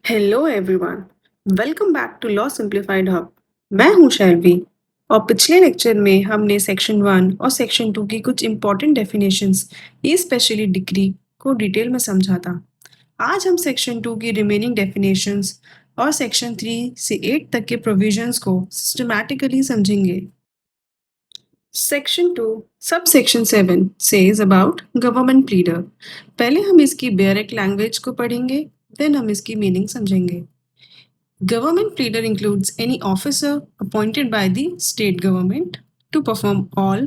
Hello everyone, welcome back to law simplified hub. मैं हूं शैलवी और पिछले लेक्चर में हमने सेक्शन 1 और सेक्शन 2 की कुछ इंपॉर्टेंट डेफिनेशंस, ये स्पेशली डिग्री को डिटेल में समझा था। आज हम सेक्शन 2 की रिमेनिंग डेफिनेशंस और सेक्शन 3 से 8 तक के प्रोविजंस को सिस्टमैटिकली समझेंगे। Section 2 sub section 7 says about government pleader. पहले हम इसकी बेयरक लैंग्वेज को पढ़ेंगे, देन हम इसकी मीनिंग समझेंगे। Government pleader includes any officer appointed by the state government to perform all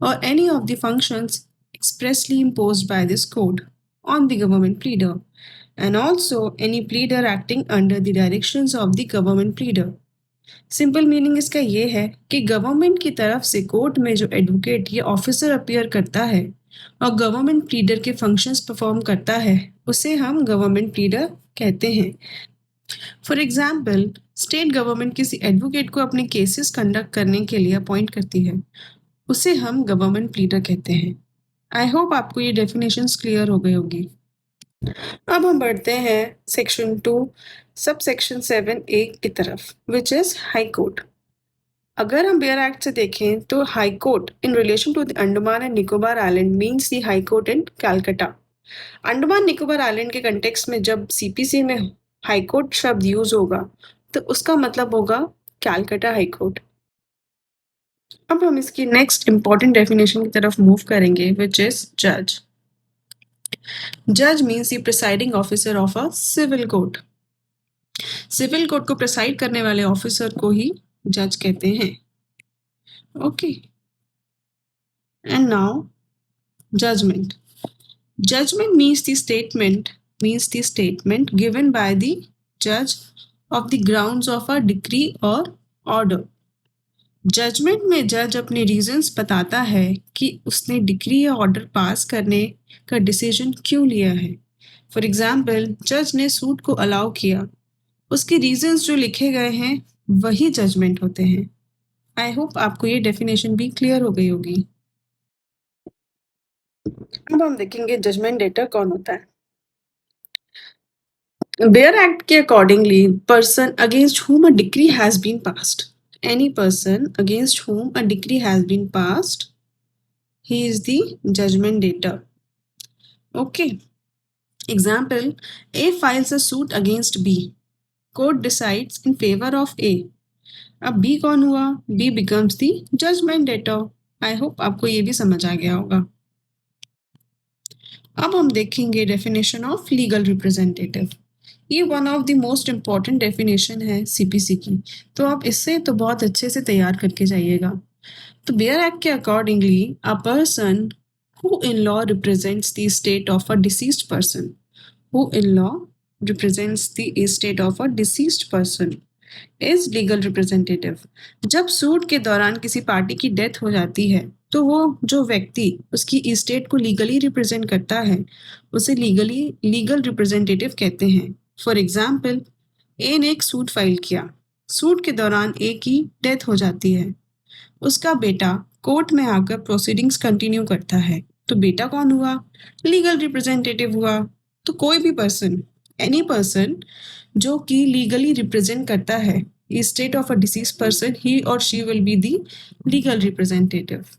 or any of the functions expressly imposed by this code on the government pleader, and also any pleader acting under the directions of the government pleader. Simple meaning इसका ये है कि government की तरफ से court में जो advocate या ऑफिसर अपीयर करता है और गवर्नमेंट प्लीडर के फंक्शंस परफॉर्म करता है, उसे हम गवर्नमेंट प्लीडर कहते हैं। फॉर एग्जाम्पल, स्टेट गवर्नमेंट किसी एडवोकेट को अपने केसेस कंडक्ट करने के लिए अपॉइंट करती है, उसे हम गवर्नमेंट प्लीडर कहते हैं। आई होप आपको ये डेफिनेशंस क्लियर हो गई होगी। अब हम बढ़ते हैं सेक्शन 2 सब सेक्शन 7A की तरफ, विच इज हाई कोर्ट। अगर हम बेयर एक्ट से देखें तो high court in relation to the Andaman and Nicobar island means the high court in Calcutta. Andaman Nicobar island के कंटेक्स्ट में जब सीपीसी में हाई कोर्ट शब्द यूज होगा तो उसका मतलब होगा कैलकाटा हाई कोर्ट। अब हम इसकी नेक्स्ट इंपॉर्टेंट डेफिनेशन की तरफ मूव करेंगे, विच इज जज। जज means the presiding officer of a civil court. Civil court को प्रिसाइड करने वाले ऑफिसर को ही जज कहते हैं। Okay, and now judgement. Judgment means the statement given by the judge of the grounds of a decree or order. Judgment में जज अपने रीजंस बताता है कि उसने डिक्री या ऑर्डर पास करने का डिसीजन क्यों लिया है। फॉर एग्जाम्पल, जज ने सूट को अलाउ किया, उसके रीजंस जो लिखे गए हैं वही जजमेंट होते हैं। आई होप आपको ये डेफिनेशन भी क्लियर हो गई होगी। अब हम देखेंगे जजमेंट डेटर कौन होता है। बेयर एक्ट के accordingly, person against whom a decree has been passed, any person against whom a decree has been passed, he is the judgment debtor. Okay, example, A files a suit against B, court decides in favor of A. अब B कौन हुआ? B becomes the judgment debtor. I hope आपको ये भी समझ आ गया होगा। अब हम देखेंगे डेफिनेशन ऑफ लीगल रिप्रेजेंटेटिव। ये one of the most important definition है सीपीसी की, तो आप इससे तो बहुत अच्छे से तैयार करके जाइएगा। तो बेयर एक्ट के accordingly, a person who in law represents the state of a deceased person, who in law represents the estate of a deceased person is legal representative. जब सूट के दौरान किसी पार्टी की डेथ हो जाती है तो वो जो व्यक्ति उसकी estate को लीगली रिप्रेजेंट करता है उसे लीगल रिप्रेजेंटेटिव कहते हैं। फॉर एग्जाम्पल, ए ने एक सूट फाइल किया, सूट के दौरान ए की डेथ हो जाती है, उसका बेटा कोर्ट में आकर प्रोसीडिंग्स कंटिन्यू करता है, तो बेटा कौन हुआ? लीगल रिप्रेजेंटेटिव हुआ। तो कोई भी पर्सन, एनी पर्सन जो कि लीगली रिप्रेजेंट करता है estate of a deceased person, he or she will be the legal representative.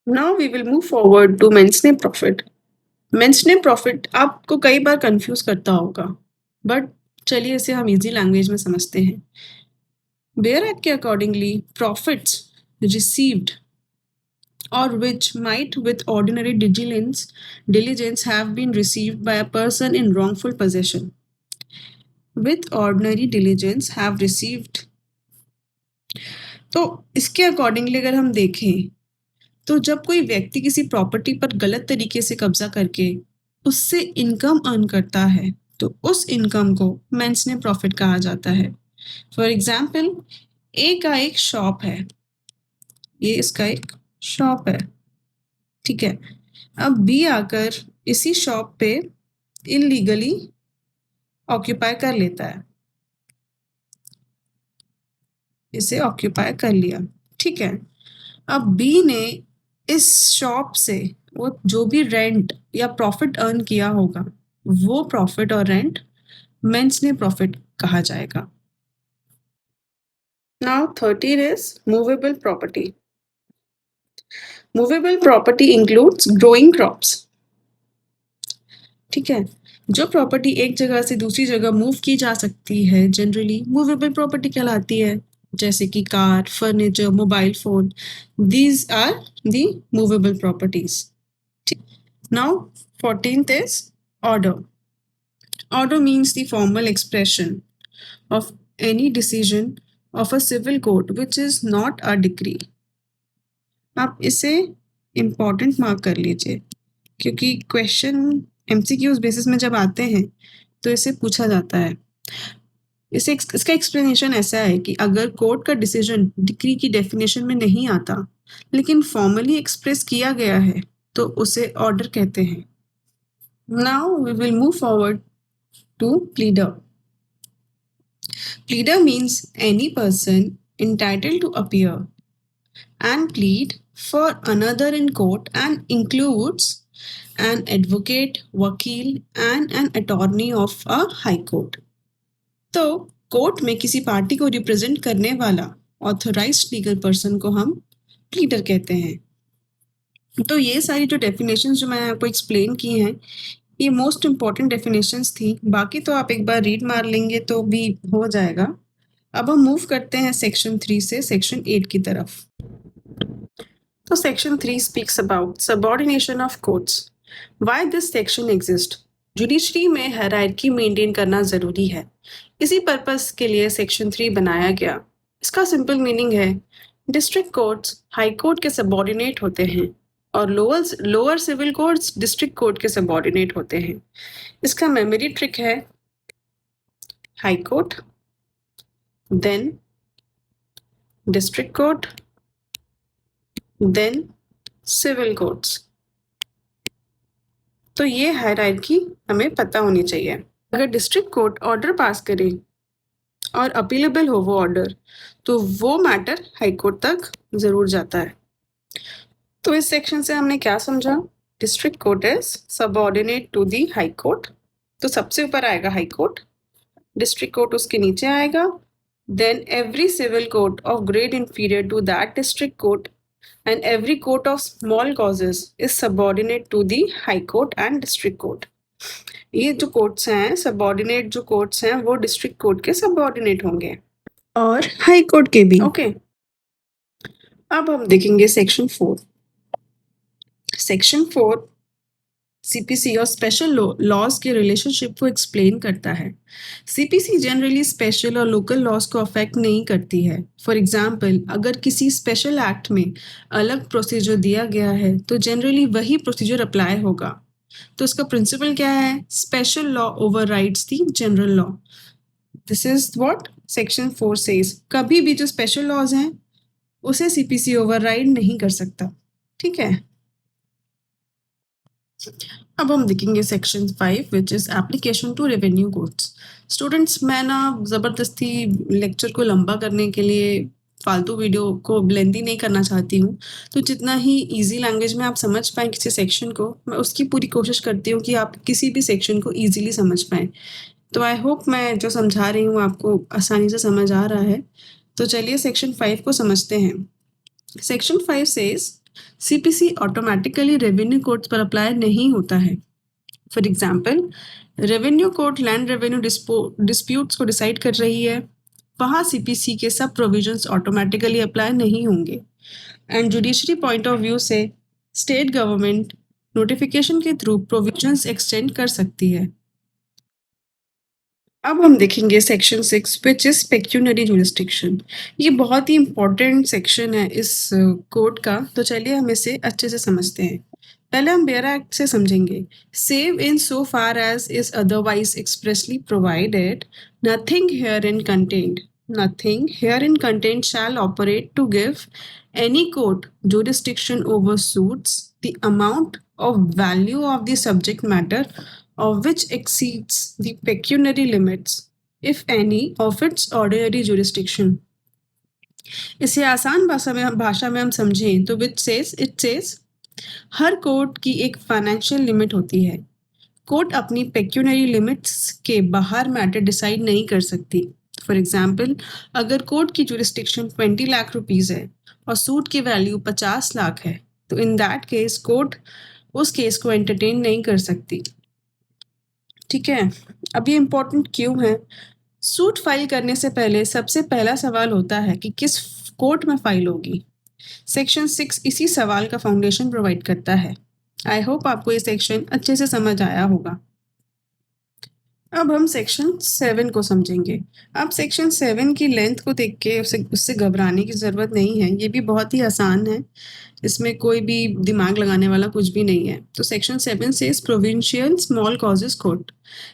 Now we will move forward to mens name profit. Mesne profit आपको कई बार कंफ्यूज करता होगा, but चलिए इसे हम इजी लैंग्वेज में समझते हैं। बेयर एक्ट के accordingly, profits received or which might with ordinary diligence have been received by a person in wrongful possession, with ordinary diligence have received। तो इसके अकॉर्डिंगली अगर हम देखें तो जब कोई व्यक्ति किसी प्रॉपर्टी पर गलत तरीके से कब्जा करके उससे इनकम अर्न करता है तो उस इनकम को मेंस नेम प्रॉफिट कहा जाता है। फॉर एग्जाम्पल, ए का एक शॉप है, ये इसका एक शॉप है, ठीक है। अब बी आकर इसी शॉप पे इलीगली ऑक्यूपाई कर लेता है, इसे ऑक्यूपाई कर लिया, ठीक है। अब बी ने इस शॉप से वो जो भी रेंट या प्रॉफिट अर्न किया होगा वो प्रॉफिट और रेंट मेंसने प्रॉफिट कहा जाएगा। Now 13 is movable property. Movable property includes growing crops. ठीक है, जो प्रॉपर्टी एक जगह से दूसरी जगह मूव की जा सकती है जनरली मूवेबल प्रॉपर्टी कहलाती है, जैसे कि car, furniture, mobile phone. These are the movable properties. Now 14th is order. Order means the formal expression of any decision of a civil court which is not a decree. आप इसे important mark कर लीजिए, क्योंकि question MCQs basis में जब आते हैं तो इसे पूछा जाता है। इसका एक्सप्लेनेशन ऐसा है कि अगर कोर्ट का डिसीजन डिक्री की डेफिनेशन में नहीं आता लेकिन फॉर्मली एक्सप्रेस किया गया है तो उसे ऑर्डर कहते हैं। Now we will move forward to pleader. Pleader means any person entitled to appear and plead for another in court and includes an advocate, वकील and an attorney of a high court. तो court में किसी party को represent करने वाला authorised legal person को हम pleader कहते हैं। तो ये सारी जो डेफिनेशंस जो मैंने आपको एक्सप्लेन की हैं ये मोस्ट इम्पॉर्टेंट डेफिनेशंस थी। बाकी तो आप एक बार रीड मार लेंगे तो भी हो जाएगा। अब हम मूव करते हैं सेक्शन 3 से सेक्शन 8 की तरफ। तो section 3 speaks about subordination of courts. Why this section exist? Judiciary में हायरार्की मेंटेन करना जरूरी है, इसी पर्पस के लिए सेक्शन 3 बनाया गया। इसका सिंपल मीनिंग है डिस्ट्रिक्ट कोर्ट्स हाई कोर्ट के सबऑर्डिनेट होते हैं और lower civil courts district court के सबऑर्डिनेट होते हैं। इसका मेमोरी ट्रिक है high court, then district court, then civil courts. तो ये हायरार्की हमें पता होनी चाहिए। अगर डिस्ट्रिक्ट कोर्ट ऑर्डर पास करे और अपीलेबल हो वो ऑर्डर तो वो मैटर हाई कोर्ट तक जरूर जाता है। तो इस सेक्शन से हमने क्या समझा? District court is subordinate to the high court. तो सबसे ऊपर आएगा हाई कोर्ट, डिस्ट्रिक्ट कोर्ट उसके नीचे आएगा, then every civil court of grade inferior to that district court and every court of small causes is subordinate to the high court and district court. ये जो courts हैं subordinate जो courts हैं वो district court के subordinate होंगे और high court के भी। ओके, अब हम देखेंगे सेक्शन 4। सेक्शन 4 सीपीसी और स्पेशल लॉज के रिलेशनशिप को एक्सप्लेन करता है। सीपीसी जनरली स्पेशल और लोकल लॉज को अफेक्ट नहीं करती है। फॉर एग्जांपल, अगर किसी स्पेशल एक्ट में अलग प्रोसीजर दिया गया है तो जनरली वही प्रोसीजर अप्लाई होगा। तो इसका प्रिंसिपल क्या है? Special law overrides the general law. This is what section 4 says. कभी भी जो स्पेशल लॉज हैं उसे सीपीसी ओवरराइड नहीं कर सकता। ठीक है, अब हम देखेंगे section 5 which is application to revenue codes. Students, मैं ना ज़बरदस्ती लेक्चर को लंबा करने के लिए फालतू वीडियो को लेंदी नहीं करना चाहती हूँ। तो जितना ही इजी लैंग्वेज में आप समझ पाएँ किसी सेक्शन को, मैं उसकी पूरी कोशिश करती हूँ कि आप किसी भी सेक्शन को ईजिली समझ पाएँ। तो आई होप मैं जो समझा रही हूँ आपको आसानी से समझ आ रहा है। तो चलिए सेक्शन 5 को समझते हैं। Section 5 says CPC automatically revenue codes पर अप्लाई नहीं होता है। For example, revenue court land revenue disputes को डिसाइड कर रही है, वहाँ सीपीसी के सब प्रोविजंस ऑटोमेटिकली अप्लाई नहीं होंगे। And judiciary point of view से स्टेट गवर्नमेंट नोटिफिकेशन के थ्रू प्रोविजंस एक्सटेंड कर सकती है। अब हम देखेंगे section 6 which is pecuniary jurisdiction. ये बहुत ही इंपॉर्टेंट सेक्शन है इस कोड का। तो चलिए हम इसे अच्छे से समझते हैं। पहले हम बेयर एक्ट से समझेंगे। Save in so far as is otherwise expressly provided, nothing herein contained shall operate to give any court jurisdiction over suits the amount of value of the subject matter of which exceeds the pecuniary limits, if any, of its ordinary jurisdiction. इसे आसान भाषा में हम समझें तो it says her court की एक financial limit होती है। कोर्ट अपनी पेक्यूनरी लिमिट्स के बाहर मैटर डिसाइड नहीं कर सकती। फॉर एग्जाम्पल, अगर कोर्ट की जुरिस्डिक्शन 20 लाख रुपीज़ है और सूट की वैल्यू 50 लाख है, तो इन दैट केस कोर्ट उस केस को एंटरटेन नहीं कर सकती। ठीक है, अब ये इम्पोर्टेंट क्यों है? सूट फाइल करने से पहले सबसे पहला सवाल होता है कि किस कोर्ट में फाइल होगी। सेक्शन 6 इसी सवाल का फाउंडेशन प्रोवाइड करता है। आई होप आपको ये सेक्शन अच्छे से समझ आया होगा। अब हम सेक्शन 7 को समझेंगे। अब सेक्शन 7 की लेंथ को देख के उससे घबराने की ज़रूरत नहीं है, ये भी बहुत ही आसान है, इसमें कोई भी दिमाग लगाने वाला कुछ भी नहीं है। तो सेक्शन 7 से प्रोविंशियल स्मॉल कॉजेस कोर्ट,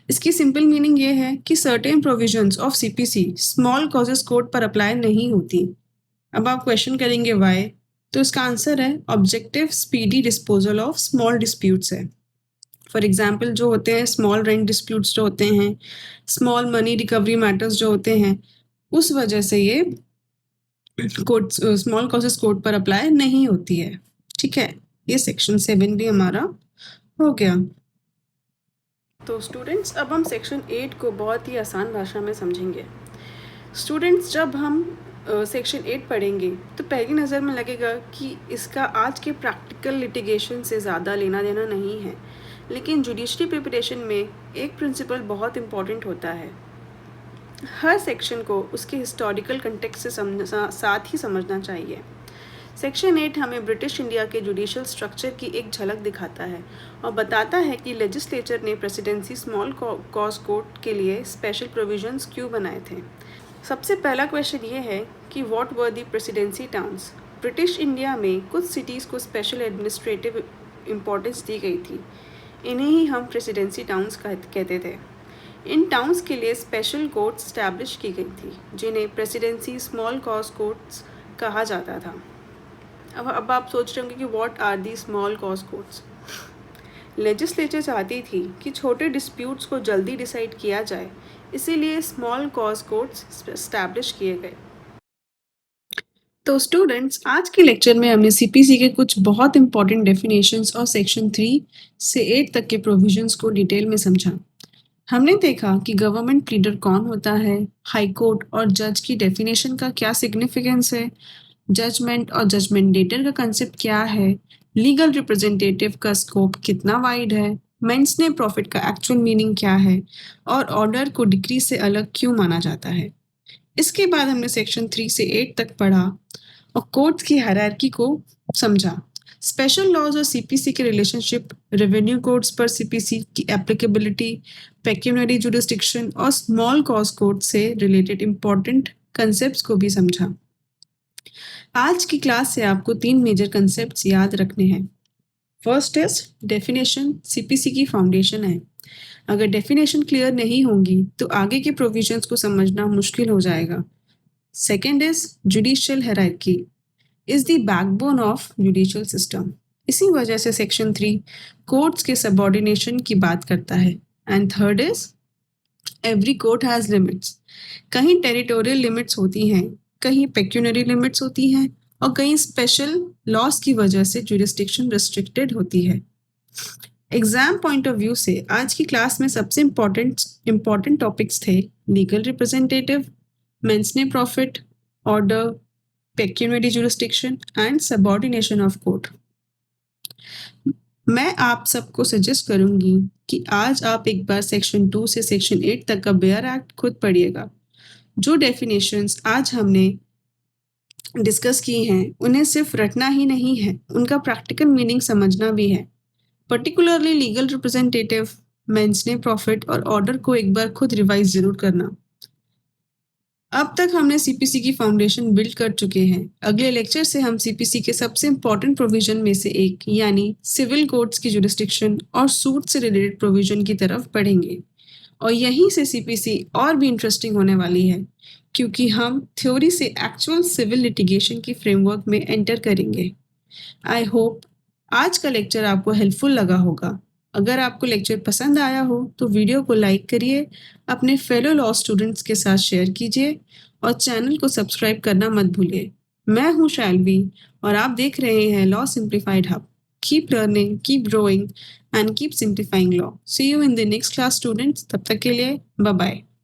इसकी सिंपल मीनिंग ये है कि certain provisions of CPC small causes court पर अप्लाई नहीं होती। अब आप क्वेश्चन करेंगे वाई, तो इसका आंसर है objective speedy disposal of small disputes है। फॉर एग्जाम्पल जो होते हैं स्मॉल रेंट डिस्प्यूट्स जो होते हैं, स्मॉल मनी रिकवरी मैटर्स जो होते हैं, उस वजह से ये कोर्ट स्मॉल कॉजेस कोर्ट पर अप्लाई नहीं होती है। ठीक है, ये सेक्शन 7 भी हमारा हो गया। तो स्टूडेंट्स, अब हम सेक्शन 8 को बहुत ही आसान भाषा में समझेंगे। स्टूडेंट्स, जब हम सेक्शन 8 पढ़ेंगे तो पहली नज़र में लगेगा कि इसका आज के प्रैक्टिकल लिटिगेशन से ज़्यादा लेना देना नहीं है, लेकिन जुडिशरी प्रिपरेशन में एक प्रिंसिपल बहुत इम्पॉर्टेंट होता है। हर सेक्शन को उसके हिस्टोरिकल कंटेक्स्ट से साथ ही समझना चाहिए। सेक्शन 8 हमें ब्रिटिश इंडिया के जुडिशियल स्ट्रक्चर की एक झलक दिखाता है और बताता है कि लेजिस्लेचर ने प्रेसिडेंसी स्मॉल कॉज कोर्ट के लिए स्पेशल प्रोविजंस क्यों बनाए थे। सबसे पहला क्वेश्चन ये है कि what were the presidency towns. British India में कुछ सिटीज़ को स्पेशल एडमिनिस्ट्रेटिव इम्पोर्टेंस दी गई थी, इन्हें ही हम प्रेसिडेंसी टाउन्स कहते थे। इन टाउन्स के लिए स्पेशल कोर्ट्स स्टैब्लिश की गई थी, जिन्हें प्रेसिडेंसी स्मॉल कॉज कोर्ट्स कहा जाता था। अब आप सोच रहे होंगे कि what are the small cause courts. Legislature चाहती थी कि छोटे डिस्प्यूट्स को जल्दी डिसाइड किया जाए, इसीलिए स्मॉल कॉज कोर्ट्स स्टैब्लिश किए गए। तो स्टूडेंट्स, आज के लेक्चर में हमने सीपीसी के कुछ बहुत इंपॉर्टेंट डेफिनेशंस और सेक्शन 3 से 8 तक के प्रोविजंस को डिटेल में समझा। हमने देखा कि गवर्नमेंट प्लीडर कौन होता है, हाई कोर्ट और जज की डेफिनेशन का क्या सिग्निफिकेंस है, जजमेंट और जजमेंट डेटर का कंसेप्ट क्या है, लीगल रिप्रेजेंटेटिव का स्कोप कितना वाइड है, मेंसने प्रॉफिट का एक्चुअल मीनिंग क्या है और ऑर्डर को डिक्री से अलग क्यों माना जाता है। इसके बाद हमने सेक्शन 3 से 8 तक पढ़ा और कोर्ट्स की हायरार्की को समझा, स्पेशल लॉज और सीपीसी के रिलेशनशिप, रेवेन्यू कोर्ट्स पर सीपीसी की एप्लीकेबिलिटी, पेक्यूनरी जुरिस्डिक्शन और स्मॉल कॉज कोर्ट से रिलेटेड इंपॉर्टेंट कंसेप्ट्स को भी समझा। आज की क्लास से आपको 3 मेजर कंसेप्ट्स याद रखने हैं। फर्स्ट इज डेफिनेशन, सीपीसी की फाउंडेशन है। अगर डेफिनेशन क्लियर नहीं होगी तो आगे के प्रोविजंस को समझना मुश्किल हो जाएगा। Second is judicial hierarchy, is the backbone of judicial system. इसी वजह से सेक्शन 3 कोर्ट्स के सबऑर्डिनेशन की बात करता है। And third is every court has limits. कहीं टेरिटोरियल लिमिट्स होती हैं, कहीं पेक्यूनरी लिमिट्स होती हैं और कहीं स्पेशल लॉस की वजह से जुरिस्डिक्शन रिस्ट्रिक्टेड होती है। एग्जाम पॉइंट ऑफ व्यू से आज की क्लास में सबसे इम्पॉर्टेंट टॉपिक्स थे legal representative, mesne profit, order, pecuniary jurisdiction and subordination of court. मैं आप सबको सजेस्ट करूंगी कि आज आप एक बार सेक्शन 2 से सेक्शन 8 तक का बेयर एक्ट खुद पढ़िएगा। जो डेफिनेशंस आज हमने डिस्कस की हैं उन्हें सिर्फ रटना ही नहीं है, उनका प्रैक्टिकल मीनिंग समझना भी है। Particularly legal representative, mesne profit और ऑर्डर को एक बार खुद रिवाइज जरूर करना। अब तक हमने सीपीसी की फाउंडेशन बिल्ड कर चुके हैं। अगले लेक्चर से हम सीपीसी के सबसे इंपॉर्टेंट प्रोविजन में से एक यानी सिविल कोर्ट्स की जुरिस्डिक्शन और सूट से रिलेटेड प्रोविजन की तरफ बढ़ेंगे और यहीं से सीपीसी और भी इंटरेस्टिंग होने वाली है, क्योंकि हम थ्योरी से एक्चुअल सिविल लिटिगेशन की फ्रेमवर्क में एंटर करेंगे। आई होप आज का लेक्चर आपको हेल्पफुल लगा होगा। अगर आपको लेक्चर पसंद आया हो तो वीडियो को लाइक करिए, अपने फेलो लॉ स्टूडेंट्स के साथ शेयर कीजिए और चैनल को सब्सक्राइब करना मत भूलिए। मैं हूं शायलवी और आप देख रहे हैं law simplified hub. keep learning, keep growing, and keep simplifying law. See you in the next class, students. तब तक के लिए bye bye.